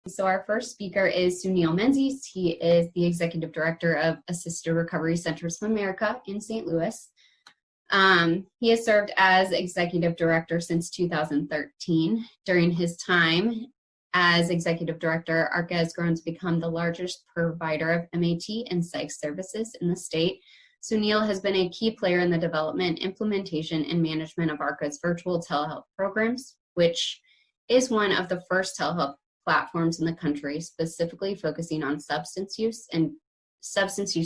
So our first speaker is Suneal Menzies. He is the Executive Director of Assisted Recovery Centers of America in St. Louis. He has served as Executive Director since 2013. During his time as Executive Director, ARCA has grown to become the largest provider of MAT and psych services in the state. Suneal has been a key player in the development, implementation, and management of ARCA's virtual telehealth programs, which is one of the first telehealth platforms in the country, specifically focusing on substance use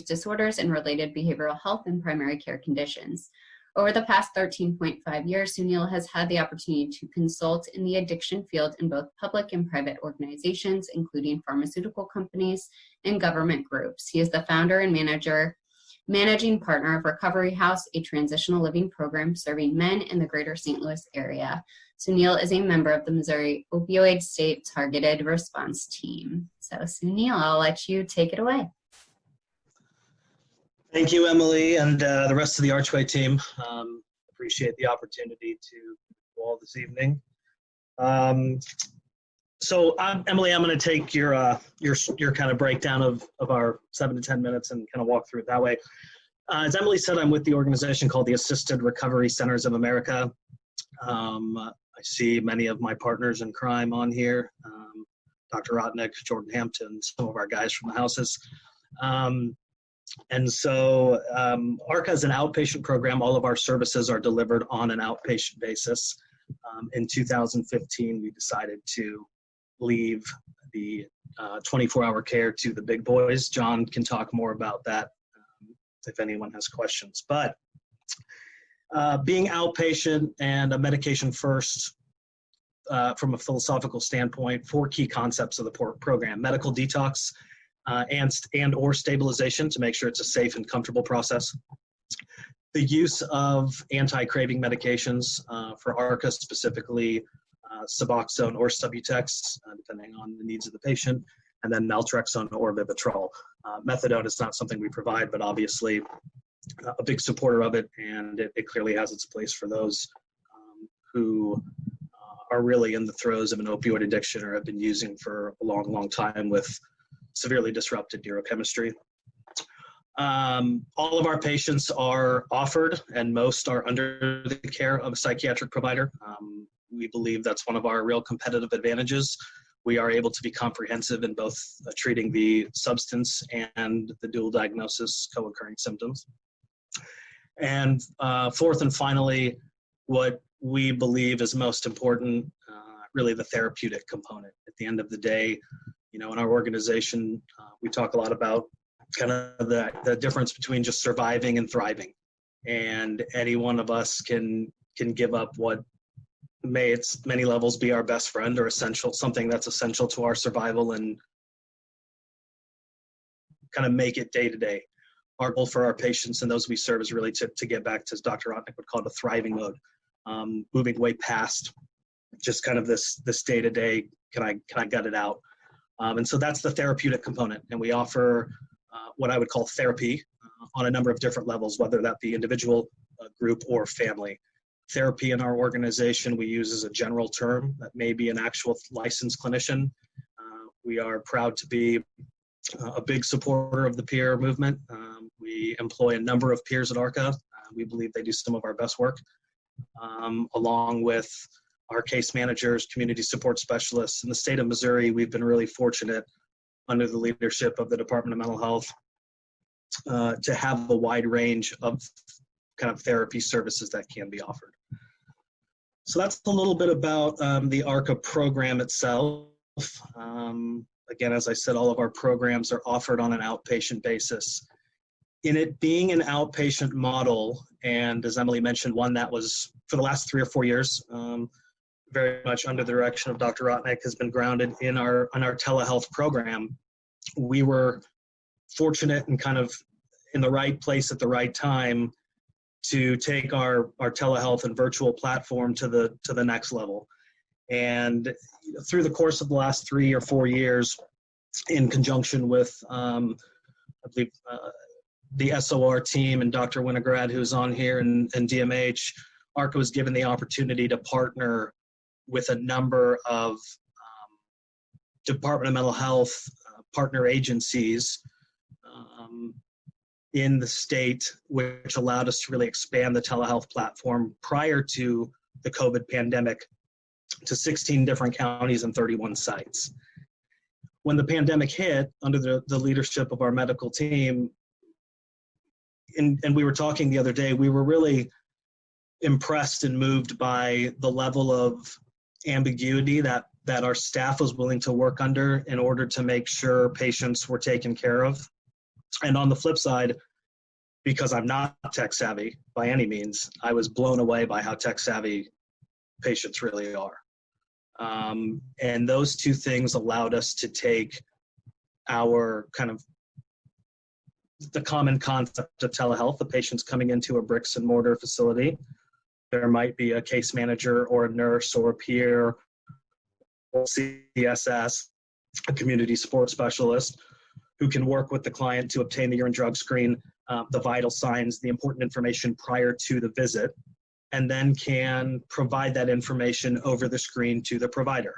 disorders and related behavioral health and primary care conditions. Over the past 13.5 years, Suneal has had the opportunity to consult in the addiction field in both public and private organizations, including pharmaceutical companies and government groups. He is the founder and managing partner of Recovery House, a transitional living program serving men in the greater St. Louis area. Suneal is a member of the Missouri Opioid State Targeted Response Team. So Suneal, I'll let you take it away. Thank you, Emily, and the rest of the Archway team. Appreciate the opportunity to do all this evening. Emily, I'm going to take your kind of breakdown of our 7 to 10 minutes and kind of walk through it that way. As Emily said, I'm with the organization called the Assisted Recovery Centers of America. I see many of my partners in crime on here, Dr. Rotnick, Jordan Hampton, some of our guys from the houses. ARCA is an outpatient program. All of our services are delivered on an outpatient basis. In 2015, we decided to leave the 24-hour care to the big boys. John can talk more about that if anyone has questions. But being outpatient and a medication first, from a philosophical standpoint, 4 key concepts of the program: medical detox and or stabilization to make sure it's a safe and comfortable process. The use of anti-craving medications for ARCA, specifically Suboxone or Subutex, depending on the needs of the patient, and then naltrexone or Vivitrol. Methadone is not something we provide, but obviously a big supporter of it, and it clearly has its place for those who are really in the throes of an opioid addiction or have been using for a long, long time with severely disrupted neurochemistry. All of our patients are offered, and most are under the care of a psychiatric provider. We believe that's one of our real competitive advantages. We are able to be comprehensive in both treating the substance and the dual diagnosis co-occurring symptoms. And fourth and finally, what we believe is most important, really the therapeutic component. At the end of the day, in our organization, we talk a lot about kind of the difference between just surviving and thriving. And any one of us can give up what may at many levels be our best friend or something that's essential to our survival, and kind of make it day to day. Our goal for our patients and those we serve is really to get back to, as Dr. Rotnick would call it, a thriving mode, moving way past just kind of this day to day, can I gut it out? And so that's the therapeutic component. And we offer what I would call therapy on a number of different levels, whether that be individual, group, or family. Therapy in our organization we use as a general term that may be an actual licensed clinician. We are proud to be a big supporter of the peer movement. We employ a number of peers at ARCA. We believe they do some of our best work, along with our case managers, community support specialists. In the state of Missouri, we've been really fortunate under the leadership of the Department of Mental Health to have a wide range of kind of therapy services that can be offered. So that's a little bit about the ARCA program itself. Again, as I said, all of our programs are offered on an outpatient basis. In it being an outpatient model, and as Emily mentioned, one that was for the last 3 or 4 years, very much under the direction of Dr. Rotnick, has been grounded in our telehealth program. We were fortunate and kind of in the right place at the right time to take our telehealth and virtual platform to the next level. And through the course of the last 3 or 4 years, in conjunction with, I believe, the SOR team and Dr. Winograd, who's on here, and DMH, ARCA was given the opportunity to partner with a number of Department of Mental Health partner agencies in the state, which allowed us to really expand the telehealth platform prior to the COVID pandemic to 16 different counties and 31 sites. When the pandemic hit, under the leadership of our medical team, and we were talking the other day, we were really impressed and moved by the level of ambiguity that our staff was willing to work under in order to make sure patients were taken care of. And on the flip side, because I'm not tech savvy by any means, I was blown away by how tech savvy patients really are. And those two things allowed us to take our kind of the common concept of telehealth, the patients coming into a bricks and mortar facility. There might be a case manager or a nurse or a peer or CSS, a community support specialist, who can work with the client to obtain the urine drug screen, the vital signs, the important information prior to the visit, and then can provide that information over the screen to the provider.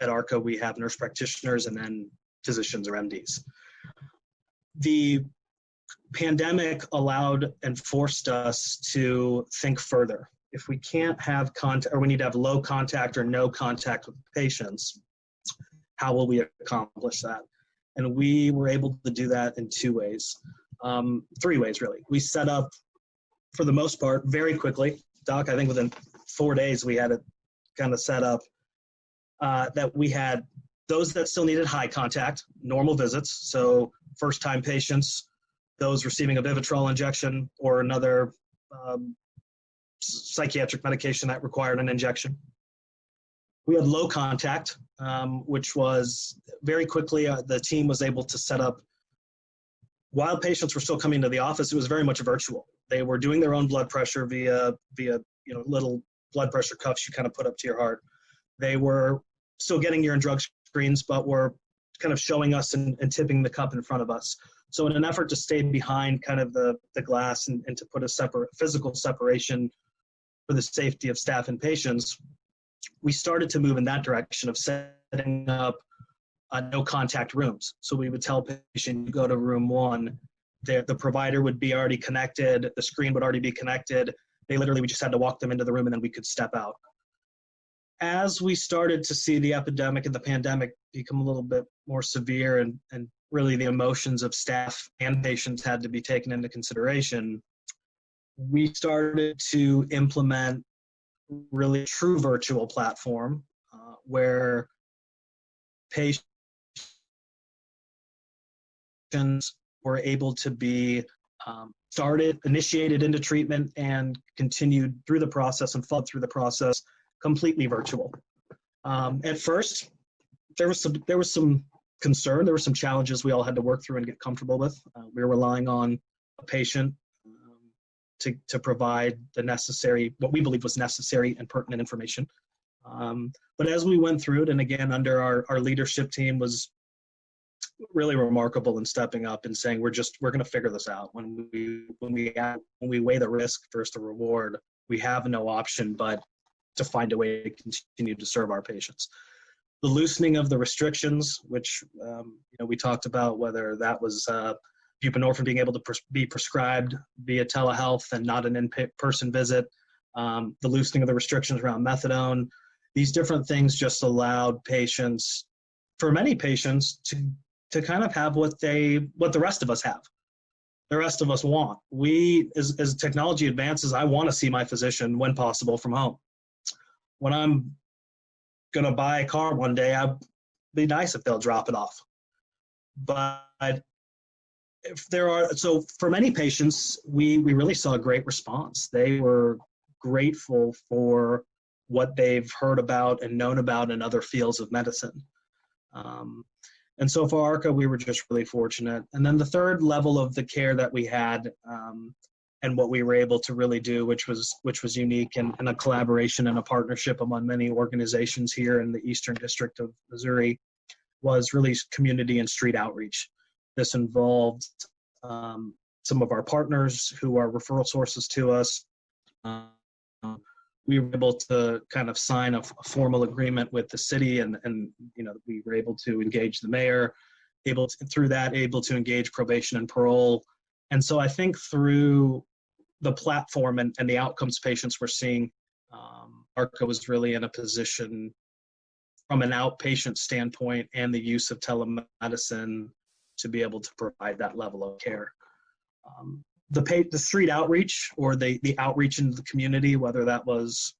At ARCA, we have nurse practitioners and then physicians or MDs. The pandemic allowed and forced us to think further. If we can't have contact, or we need to have low contact or no contact with patients, how will we accomplish that? And we were able to do that in two ways, three ways really. We set up, for the most part, very quickly. Doc, I think within 4 days we had it kind of set up that we had those that still needed high contact, normal visits, so first-time patients, those receiving a Vivitrol injection or another psychiatric medication that required an injection. We had low contact, which was very quickly, the team was able to set up, while patients were still coming to the office, it was very much virtual. They were doing their own blood pressure via little blood pressure cuffs you kind of put up to your heart. They were still getting urine drug screens, but were kind of showing us and tipping the cup in front of us. So in an effort to stay behind kind of the glass and to put a separate physical separation for the safety of staff and patients, we started to move in that direction of setting up no contact rooms. So we would tell patient, you go to room 1, the provider would be already connected, the screen would already be connected. We just had to walk them into the room and then we could step out. As we started to see the epidemic and the pandemic become a little bit more severe and really the emotions of staff and patients had to be taken into consideration, we started to implement really true virtual platform where patients were able to be initiated into treatment and continued through the process and followed through the process completely virtual. At first, there was some concern, there were some challenges we all had to work through and get comfortable with. We were relying on a patient to provide the necessary, what we believe was necessary and pertinent information. But as we went through it, and again, under our leadership team was really remarkable in stepping up and saying, we're going to figure this out. When we weigh the risk versus the reward, we have no option but to find a way to continue to serve our patients. The loosening of the restrictions, which we talked about, whether that was buprenorphine being able to be prescribed via telehealth and not an in-person visit, the loosening of the restrictions around methadone, these different things just allowed patients, for many patients, to kind of have what the rest of us have. The rest of us want. As technology advances, I want to see my physician when possible from home. When I'm going to buy a car one day, it'd be nice if they'll drop it off. But so for many patients, we really saw a great response. They were grateful for what they've heard about and known about in other fields of medicine. And so for ARCA, we were just really fortunate. And then the third level of the care that we had and what we were able to really do, which was unique and a collaboration and a partnership among many organizations here in the Eastern District of Missouri, was really community and street outreach. This involved some of our partners who are referral sources to us, we were able to kind of sign a formal agreement with the city, and we were able to engage the mayor, able to engage probation and parole. And so I think through the platform and the outcomes patients were seeing, ARCA was really in a position from an outpatient standpoint and the use of telemedicine to be able to provide that level of care. The street outreach, or the outreach into the community, whether that was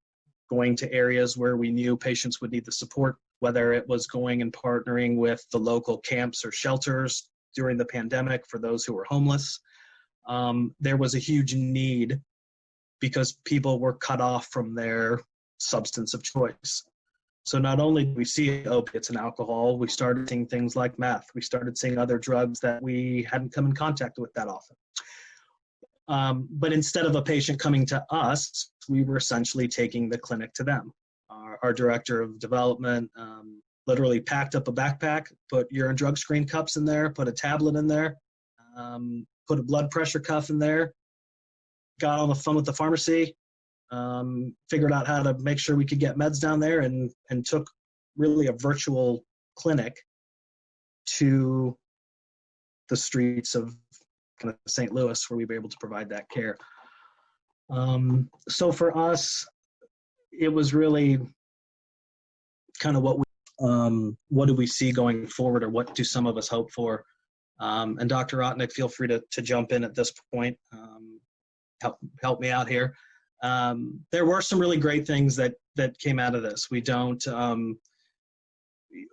going to areas where we knew patients would need the support, whether it was going and partnering with the local camps or shelters during the pandemic for those who were homeless, there was a huge need because people were cut off from their substance of choice. So not only did we see opiates and alcohol, we started seeing things like meth. We started seeing other drugs that we hadn't come in contact with that often. But instead of a patient coming to us, we were essentially taking the clinic to them. Our director of development literally packed up a backpack, put urine drug screen cups in there, put a tablet in there, put a blood pressure cuff in there, got on the phone with the pharmacy, figured out how to make sure we could get meds down there, and took really a virtual clinic to the streets of kind of St. Louis, where we were able to provide that care. So for us, it was really kind of what do we see going forward, or what do some of us hope for? And Dr. Rotnick, feel free to jump in at this point, help me out here. There were some really great things that came out of this. We don't,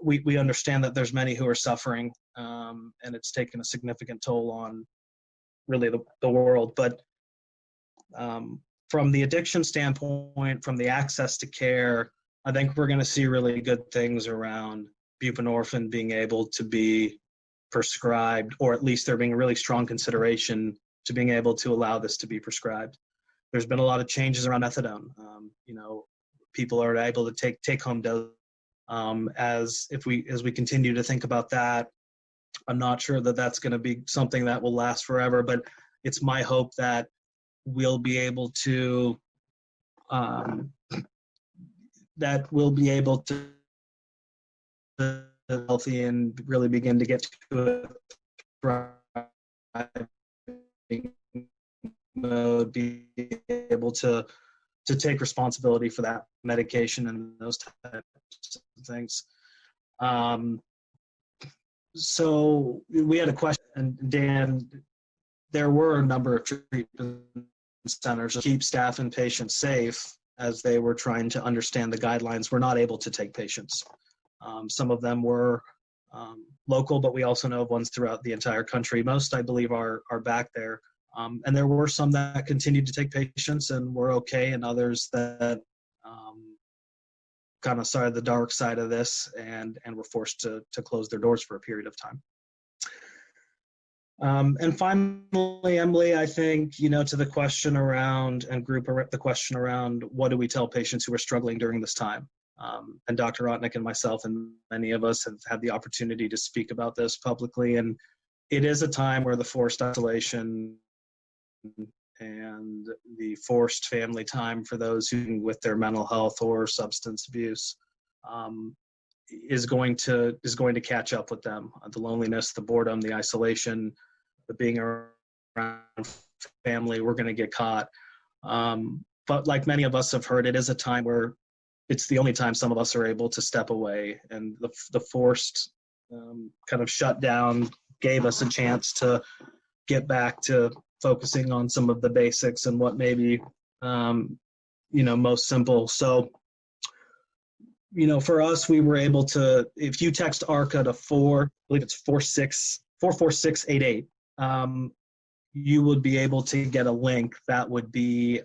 we understand that there's many who are suffering, and it's taken a significant toll on really the world. But from the addiction standpoint, from the access to care, I think we're going to see really good things around buprenorphine being able to be prescribed, or at least there being a really strong consideration to being able to allow this to be prescribed. There's been a lot of changes around methadone. People are able to take home dose. As we continue to think about that, I'm not sure that that's going to be something that will last forever, but it's my hope that we'll be able to healthy and really begin to get to a thriving mode, be able to take responsibility for that medication and those types of things. So we had a question, and Dan, there were a number of treatment centers to keep staff and patients safe as they were trying to understand the guidelines. We're not able to take patients. Some of them were local, but we also know of ones throughout the entire country. Most, I believe, are back there. And there were some that continued to take patients and were okay, and others that kind of saw the dark side of this and were forced to close their doors for a period of time. And finally, Emily, I think, to the question around, and group the question around, what do we tell patients who are struggling during this time? And Dr. Rotnick and myself and many of us have had the opportunity to speak about this publicly, and it is a time where the forced isolation and the forced family time for those who with their mental health or substance abuse is going to catch up with them. The loneliness, the boredom, the isolation, the being around family, we're going to get caught. But like many of us have heard, it is a time where it's the only time some of us are able to step away, and the forced kind of shutdown gave us a chance to get back to focusing on some of the basics and what may be, most simple. So, for us, we were able to, if you text ARCA to I believe it's 44688, you would be able to get a link that would be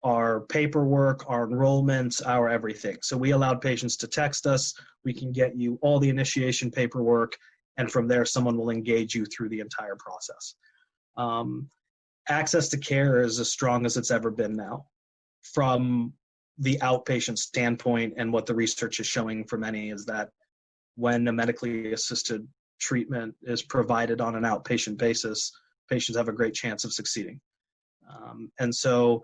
our paperwork, our enrollments, our everything. So we allowed patients to text us. We can get you all the initiation paperwork, and from there, someone will engage you through the entire process. Access to care is as strong as it's ever been now from the outpatient standpoint, and what the research is showing for many is that when a medically assisted treatment is provided on an outpatient basis, patients have a great chance of succeeding. And so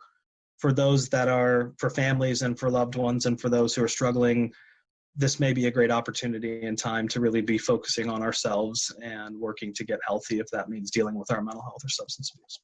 for those that are, for families and for loved ones and for those who are struggling, this may be a great opportunity and time to really be focusing on ourselves and working to get healthy, if that means dealing with our mental health or substance abuse.